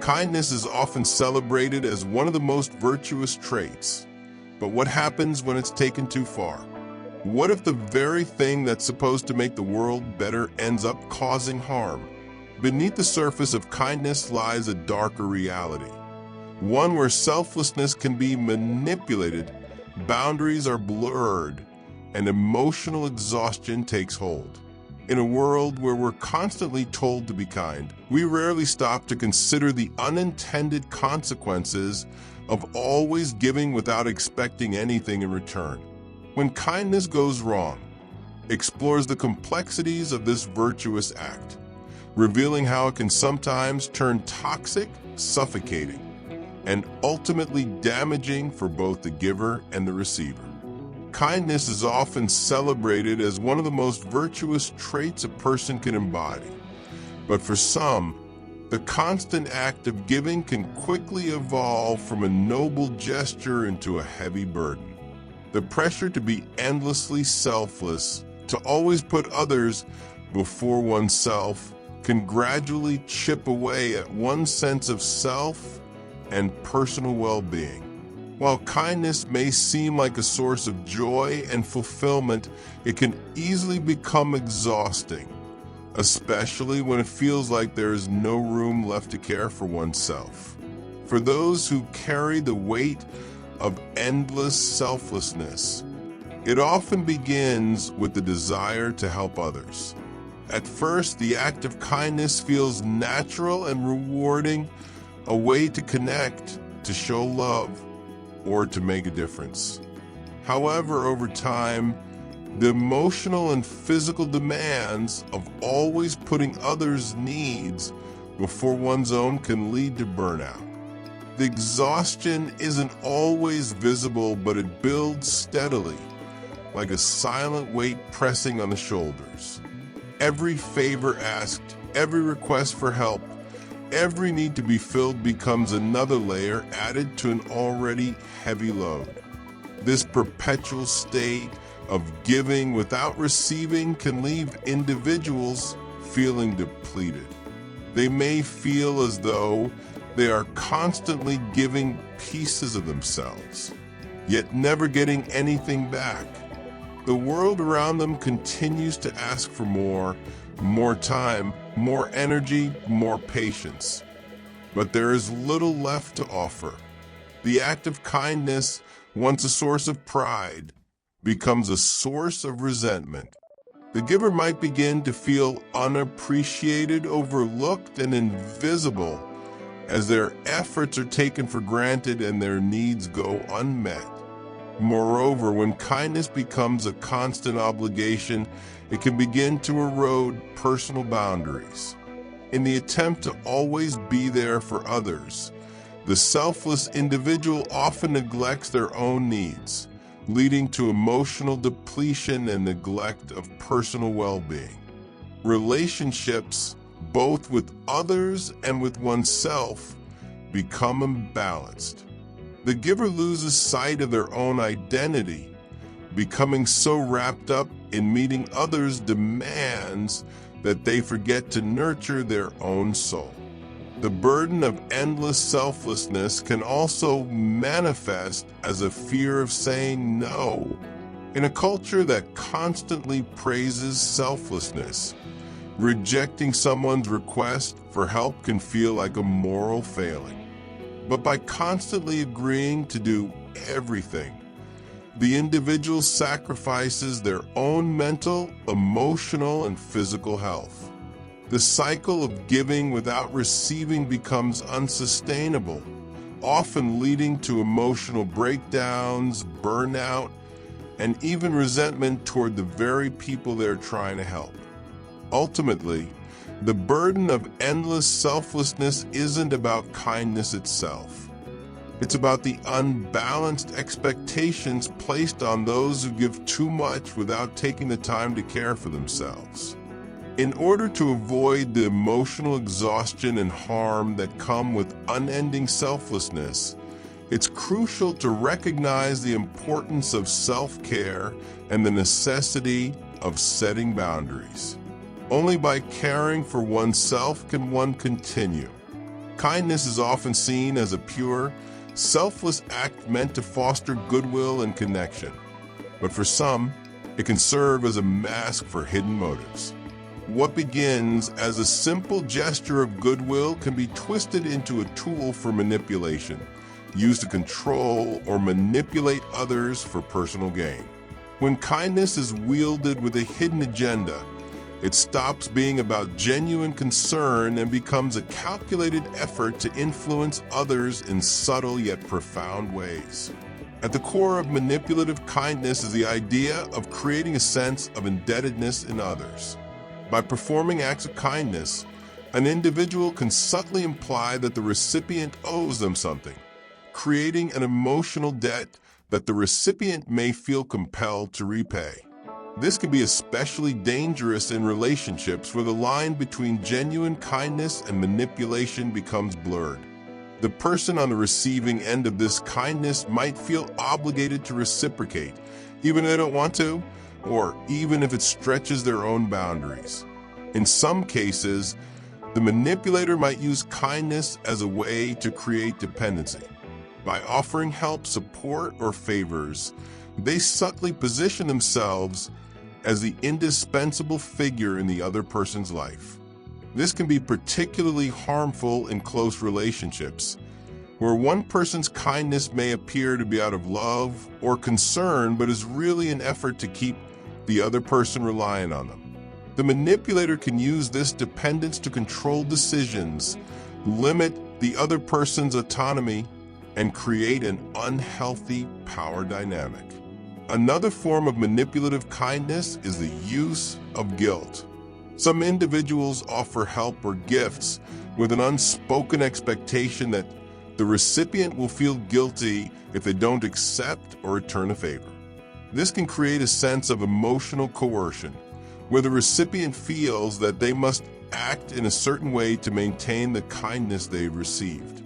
Kindness is often celebrated as one of the most virtuous traits. But what happens when it's taken too far? What if the very thing that's supposed to make the world better ends up causing harm? Beneath the surface of kindness lies a darker reality, one where selflessness can be manipulated, boundaries are blurred, and emotional exhaustion takes hold. In a world where we're constantly told to be kind, we rarely stop to consider the unintended consequences of always giving without expecting anything in return. When kindness goes wrong, explores the complexities of this virtuous act, revealing how it can sometimes turn toxic, suffocating, and ultimately damaging for both the giver and the receiver. Kindness is often celebrated as one of the most virtuous traits a person can embody. But for some, the constant act of giving can quickly evolve from a noble gesture into a heavy burden. The pressure to be endlessly selfless, to always put others before oneself, can gradually chip away at one's sense of self and personal well-being. While kindness may seem like a source of joy and fulfillment, it can easily become exhausting, especially when it feels like there is no room left to care for oneself. For those who carry the weight of endless selflessness, it often begins with the desire to help others. At first, the act of kindness feels natural and rewarding, a way to connect, to show love, or to make a difference. However, over time, the emotional and physical demands of always putting others' needs before one's own can lead to burnout. The exhaustion isn't always visible, but it builds steadily, like a silent weight pressing on the shoulders. Every favor asked, every request for help, every need to be filled becomes another layer added to an already heavy load. This perpetual state of giving without receiving can leave individuals feeling depleted. They may feel as though they are constantly giving pieces of themselves, yet never getting anything back. The world around them continues to ask for more time, more energy, more patience. But there is little left to offer. The act of kindness, once a source of pride, becomes a source of resentment. The giver might begin to feel unappreciated, overlooked, and invisible as their efforts are taken for granted and their needs go unmet. Moreover, when kindness becomes a constant obligation, it can begin to erode personal boundaries. In the attempt to always be there for others, the selfless individual often neglects their own needs, leading to emotional depletion and neglect of personal well-being. Relationships, both with others and with oneself, become imbalanced. The giver loses sight of their own identity, becoming so wrapped up in meeting others' demands that they forget to nurture their own soul. The burden of endless selflessness can also manifest as a fear of saying no. In a culture that constantly praises selflessness, rejecting someone's request for help can feel like a moral failing. But by constantly agreeing to do everything, the individual sacrifices their own mental, emotional, and physical health. The cycle of giving without receiving becomes unsustainable, often leading to emotional breakdowns, burnout, and even resentment toward the very people they're trying to help. Ultimately, the burden of endless selflessness isn't about kindness itself. It's about the unbalanced expectations placed on those who give too much without taking the time to care for themselves. In order to avoid the emotional exhaustion and harm that come with unending selflessness, it's crucial to recognize the importance of self-care and the necessity of setting boundaries. Only by caring for oneself can one continue. Kindness is often seen as a pure, selfless act meant to foster goodwill and connection. But for some, it can serve as a mask for hidden motives. What begins as a simple gesture of goodwill can be twisted into a tool for manipulation, used to control or manipulate others for personal gain. When kindness is wielded with a hidden agenda, it stops being about genuine concern and becomes a calculated effort to influence others in subtle yet profound ways. At the core of manipulative kindness is the idea of creating a sense of indebtedness in others. By performing acts of kindness, an individual can subtly imply that the recipient owes them something, creating an emotional debt that the recipient may feel compelled to repay. This can be especially dangerous in relationships where the line between genuine kindness and manipulation becomes blurred. The person on the receiving end of this kindness might feel obligated to reciprocate, even if they don't want to, or even if it stretches their own boundaries. In some cases, the manipulator might use kindness as a way to create dependency. By offering help, support, or favors, they subtly position themselves as the indispensable figure in the other person's life. This can be particularly harmful in close relationships, where one person's kindness may appear to be out of love or concern, but is really an effort to keep the other person reliant on them. The manipulator can use this dependence to control decisions, limit the other person's autonomy, and create an unhealthy power dynamic. Another form of manipulative kindness is the use of guilt. Some individuals offer help or gifts with an unspoken expectation that the recipient will feel guilty if they don't accept or return a favor. This can create a sense of emotional coercion, where the recipient feels that they must act in a certain way to maintain the kindness they've received.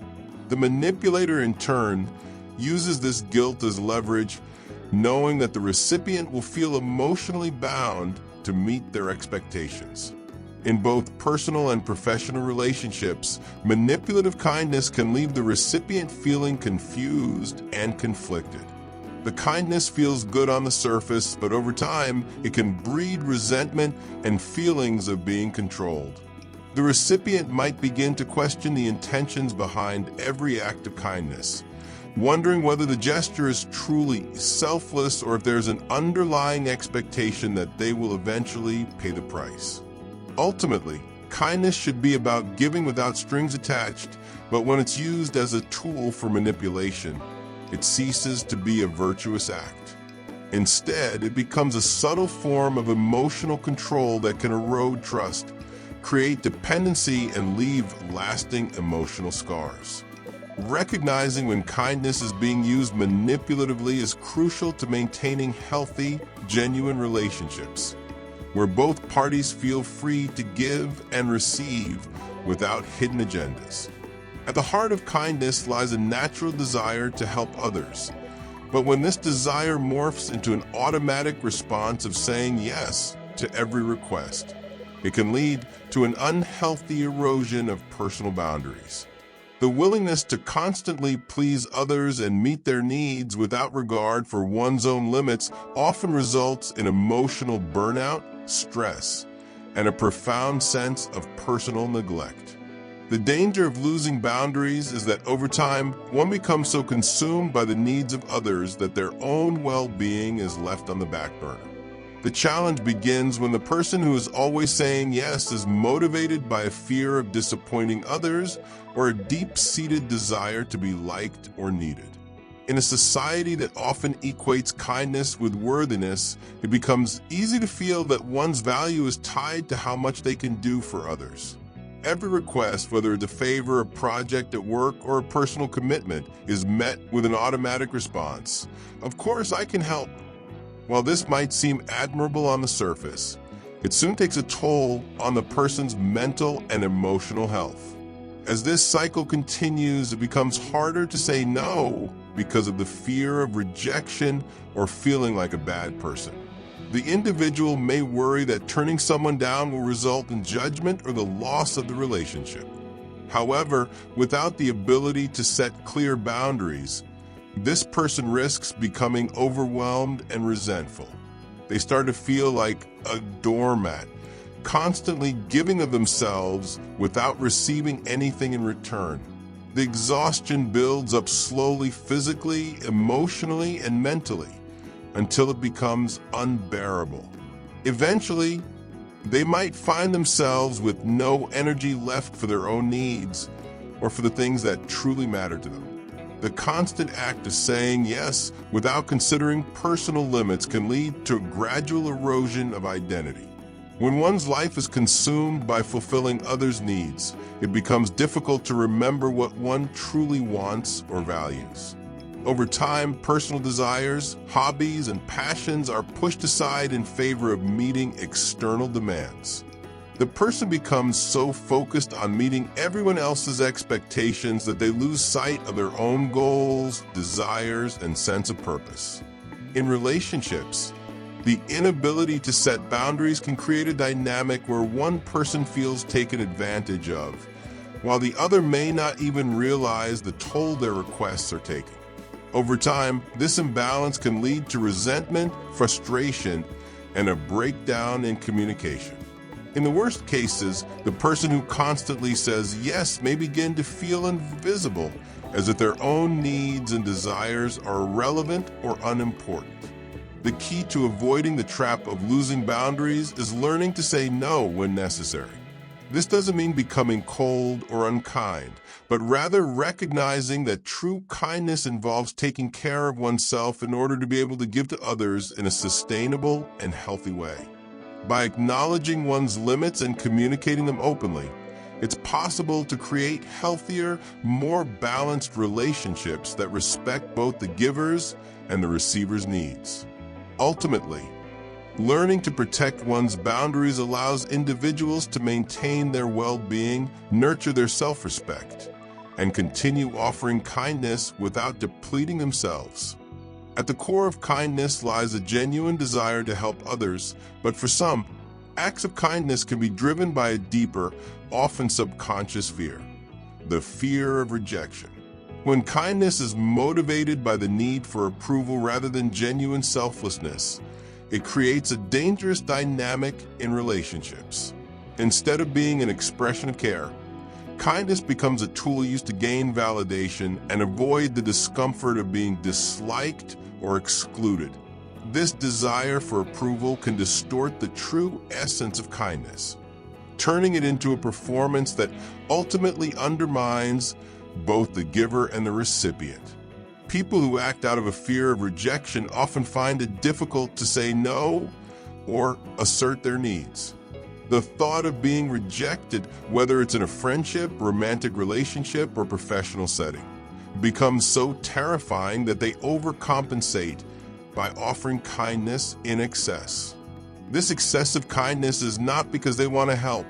The manipulator, in turn, uses this guilt as leverage, knowing that the recipient will feel emotionally bound to meet their expectations. In both personal and professional relationships, manipulative kindness can leave the recipient feeling confused and conflicted. The kindness feels good on the surface, but over time, it can breed resentment and feelings of being controlled. The recipient might begin to question the intentions behind every act of kindness, wondering whether the gesture is truly selfless or if there's an underlying expectation that they will eventually pay the price. Ultimately, kindness should be about giving without strings attached, but when it's used as a tool for manipulation, it ceases to be a virtuous act. Instead, it becomes a subtle form of emotional control that can erode trust, create dependency, and leave lasting emotional scars. Recognizing when kindness is being used manipulatively is crucial to maintaining healthy, genuine relationships, where both parties feel free to give and receive without hidden agendas. At the heart of kindness lies a natural desire to help others. But when this desire morphs into an automatic response of saying yes to every request, it can lead to an unhealthy erosion of personal boundaries. The willingness to constantly please others and meet their needs without regard for one's own limits often results in emotional burnout, stress, and a profound sense of personal neglect. The danger of losing boundaries is that over time, one becomes so consumed by the needs of others that their own well-being is left on the back burner. The challenge begins when the person who is always saying yes is motivated by a fear of disappointing others or a deep-seated desire to be liked or needed. In a society that often equates kindness with worthiness, it becomes easy to feel that one's value is tied to how much they can do for others. Every request, whether it's a favor, a project at work, or a personal commitment, is met with an automatic response. Of course, I can help. While this might seem admirable on the surface, it soon takes a toll on the person's mental and emotional health. As this cycle continues, it becomes harder to say no because of the fear of rejection or feeling like a bad person. The individual may worry that turning someone down will result in judgment or the loss of the relationship. However, without the ability to set clear boundaries, this person risks becoming overwhelmed and resentful. They start to feel like a doormat, constantly giving of themselves without receiving anything in return. The exhaustion builds up slowly physically, emotionally, and mentally until it becomes unbearable. Eventually, they might find themselves with no energy left for their own needs or for the things that truly matter to them. The constant act of saying yes without considering personal limits can lead to a gradual erosion of identity. When one's life is consumed by fulfilling others' needs, it becomes difficult to remember what one truly wants or values. Over time, personal desires, hobbies, and passions are pushed aside in favor of meeting external demands. The person becomes so focused on meeting everyone else's expectations that they lose sight of their own goals, desires, and sense of purpose. In relationships, the inability to set boundaries can create a dynamic where one person feels taken advantage of, while the other may not even realize the toll their requests are taking. Over time, this imbalance can lead to resentment, frustration, and a breakdown in communication. In the worst cases, the person who constantly says yes may begin to feel invisible, as if their own needs and desires are irrelevant or unimportant. The key to avoiding the trap of losing boundaries is learning to say no when necessary. This doesn't mean becoming cold or unkind, but rather recognizing that true kindness involves taking care of oneself in order to be able to give to others in a sustainable and healthy way. By acknowledging one's limits and communicating them openly, it's possible to create healthier, more balanced relationships that respect both the giver's and the receiver's needs. Ultimately, learning to protect one's boundaries allows individuals to maintain their well-being, nurture their self-respect, and continue offering kindness without depleting themselves. At the core of kindness lies a genuine desire to help others, but for some, acts of kindness can be driven by a deeper, often subconscious fear: the fear of rejection. When kindness is motivated by the need for approval rather than genuine selflessness, it creates a dangerous dynamic in relationships. Instead of being an expression of care, kindness becomes a tool used to gain validation and avoid the discomfort of being disliked or excluded. This desire for approval can distort the true essence of kindness, turning it into a performance that ultimately undermines both the giver and the recipient. People who act out of a fear of rejection often find it difficult to say no or assert their needs. The thought of being rejected, whether it's in a friendship, romantic relationship, or professional setting, becomes so terrifying that they overcompensate by offering kindness in excess. This excessive kindness is not because they want to help,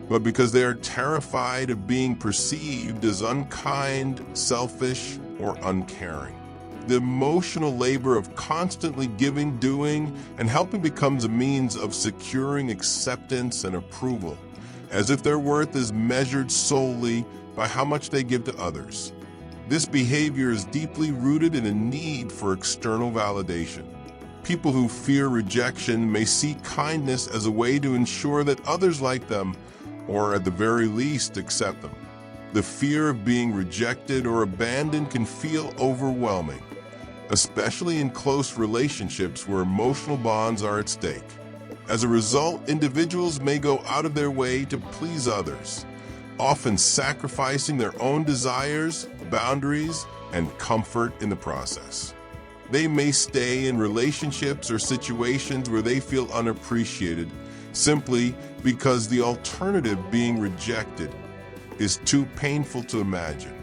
but because they are terrified of being perceived as unkind, selfish, or uncaring. The emotional labor of constantly giving, doing, and helping becomes a means of securing acceptance and approval, as if their worth is measured solely by how much they give to others. This behavior is deeply rooted in a need for external validation. People who fear rejection may see kindness as a way to ensure that others like them, or at the very least accept them. The fear of being rejected or abandoned can feel overwhelming, especially in close relationships where emotional bonds are at stake. As a result, individuals may go out of their way to please others, often sacrificing their own desires, boundaries, and comfort in the process. They may stay in relationships or situations where they feel unappreciated simply because the alternative, being rejected, is too painful to imagine.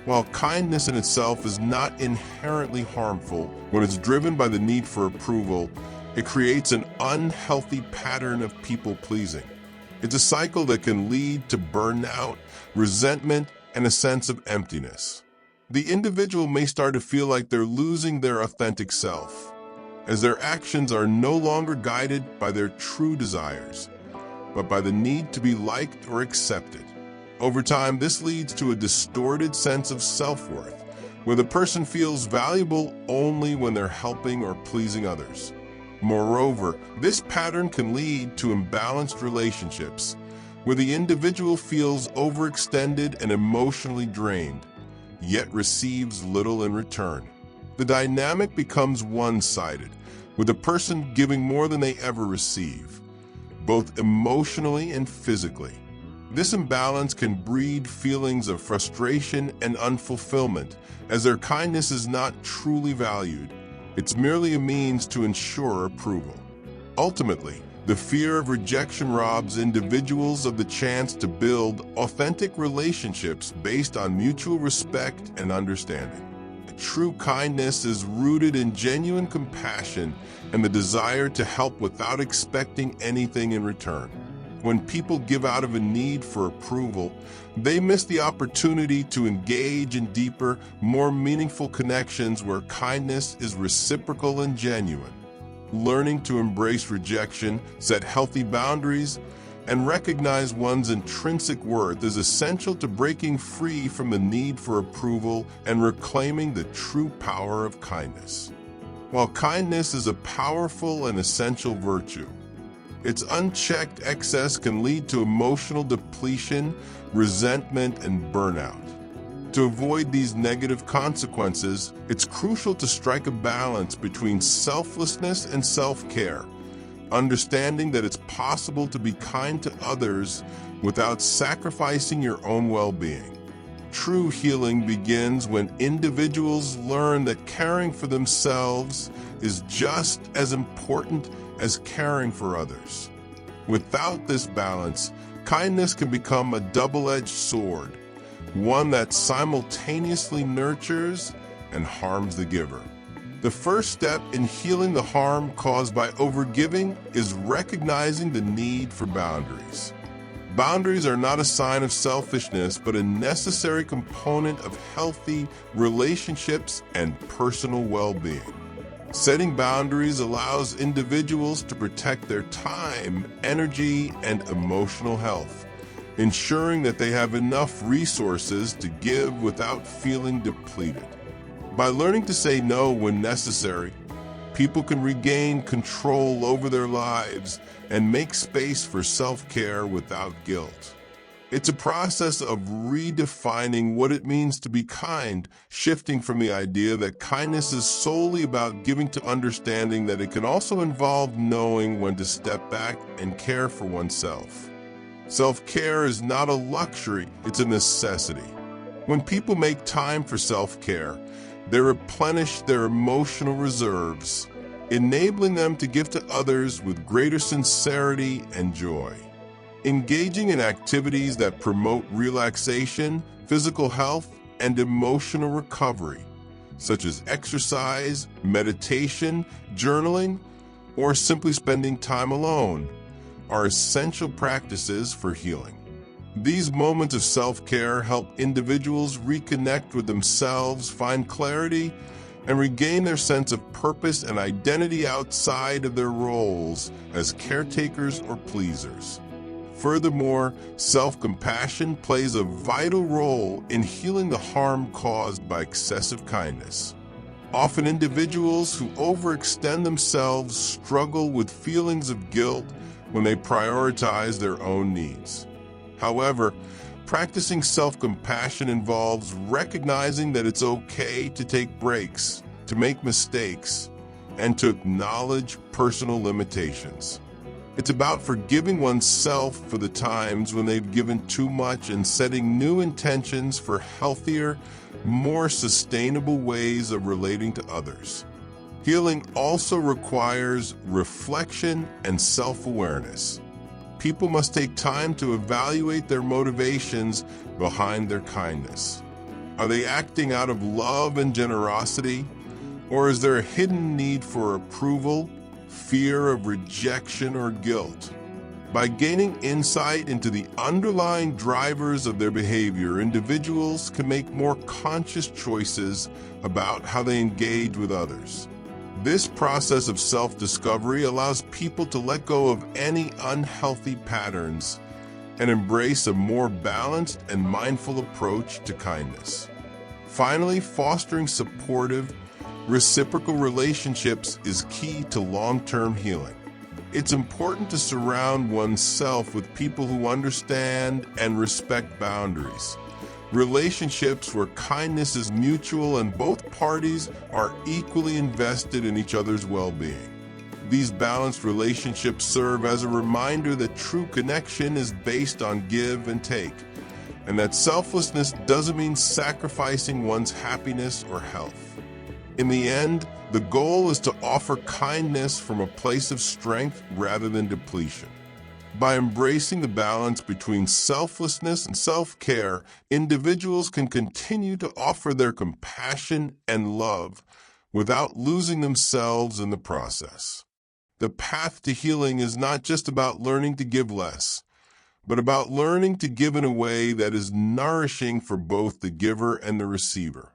While kindness in itself is not inherently harmful, when it's driven by the need for approval, it creates an unhealthy pattern of people-pleasing. It's a cycle that can lead to burnout, resentment, and a sense of emptiness. The individual may start to feel like they're losing their authentic self, as their actions are no longer guided by their true desires, but by the need to be liked or accepted. Over time, this leads to a distorted sense of self-worth, where the person feels valuable only when they're helping or pleasing others. Moreover, this pattern can lead to imbalanced relationships, where the individual feels overextended and emotionally drained, yet receives little in return. The dynamic becomes one-sided, with the person giving more than they ever receive, both emotionally and physically. This imbalance can breed feelings of frustration and unfulfillment, as their kindness is not truly valued. It's merely a means to ensure approval. Ultimately, the fear of rejection robs individuals of the chance to build authentic relationships based on mutual respect and understanding. True kindness is rooted in genuine compassion and the desire to help without expecting anything in return. When people give out of a need for approval, they miss the opportunity to engage in deeper, more meaningful connections where kindness is reciprocal and genuine. Learning to embrace rejection, set healthy boundaries, and recognize one's intrinsic worth is essential to breaking free from the need for approval and reclaiming the true power of kindness. While kindness is a powerful and essential virtue, its unchecked excess can lead to emotional depletion, resentment, and burnout. To avoid these negative consequences, it's crucial to strike a balance between selflessness and self-care, understanding that it's possible to be kind to others without sacrificing your own well-being. True healing begins when individuals learn that caring for themselves is just as important as caring for others. Without this balance, kindness can become a double-edged sword, one that simultaneously nurtures and harms the giver. The first step in healing the harm caused by overgiving is recognizing the need for boundaries. Boundaries are not a sign of selfishness, but a necessary component of healthy relationships and personal well-being. Setting boundaries allows individuals to protect their time, energy, and emotional health, ensuring that they have enough resources to give without feeling depleted. By learning to say no when necessary, people can regain control over their lives and make space for self-care without guilt. It's a process of redefining what it means to be kind, shifting from the idea that kindness is solely about giving to understanding that it can also involve knowing when to step back and care for oneself. Self-care is not a luxury, it's a necessity. When people make time for self-care, they replenish their emotional reserves, enabling them to give to others with greater sincerity and joy. Engaging in activities that promote relaxation, physical health, and emotional recovery, such as exercise, meditation, journaling, or simply spending time alone, are essential practices for healing. These moments of self-care help individuals reconnect with themselves, find clarity, and regain their sense of purpose and identity outside of their roles as caretakers or pleasers. Furthermore, self-compassion plays a vital role in healing the harm caused by excessive kindness. Often individuals who overextend themselves struggle with feelings of guilt when they prioritize their own needs. However, practicing self-compassion involves recognizing that it's okay to take breaks, to make mistakes, and to acknowledge personal limitations. It's about forgiving oneself for the times when they've given too much and setting new intentions for healthier, more sustainable ways of relating to others. Healing also requires reflection and self-awareness. People must take time to evaluate their motivations behind their kindness. Are they acting out of love and generosity, or is there a hidden need for approval, fear of rejection, or guilt? By gaining insight into the underlying drivers of their behavior, individuals can make more conscious choices about how they engage with others. This process of self-discovery allows people to let go of any unhealthy patterns and embrace a more balanced and mindful approach to kindness. Finally, fostering supportive, reciprocal relationships is key to long-term healing. It's important to surround oneself with people who understand and respect boundaries. Relationships where kindness is mutual and both parties are equally invested in each other's well-being. These balanced relationships serve as a reminder that true connection is based on give and take, and that selflessness doesn't mean sacrificing one's happiness or health. In the end, the goal is to offer kindness from a place of strength rather than depletion. By embracing the balance between selflessness and self-care, individuals can continue to offer their compassion and love without losing themselves in the process. The path to healing is not just about learning to give less, but about learning to give in a way that is nourishing for both the giver and the receiver.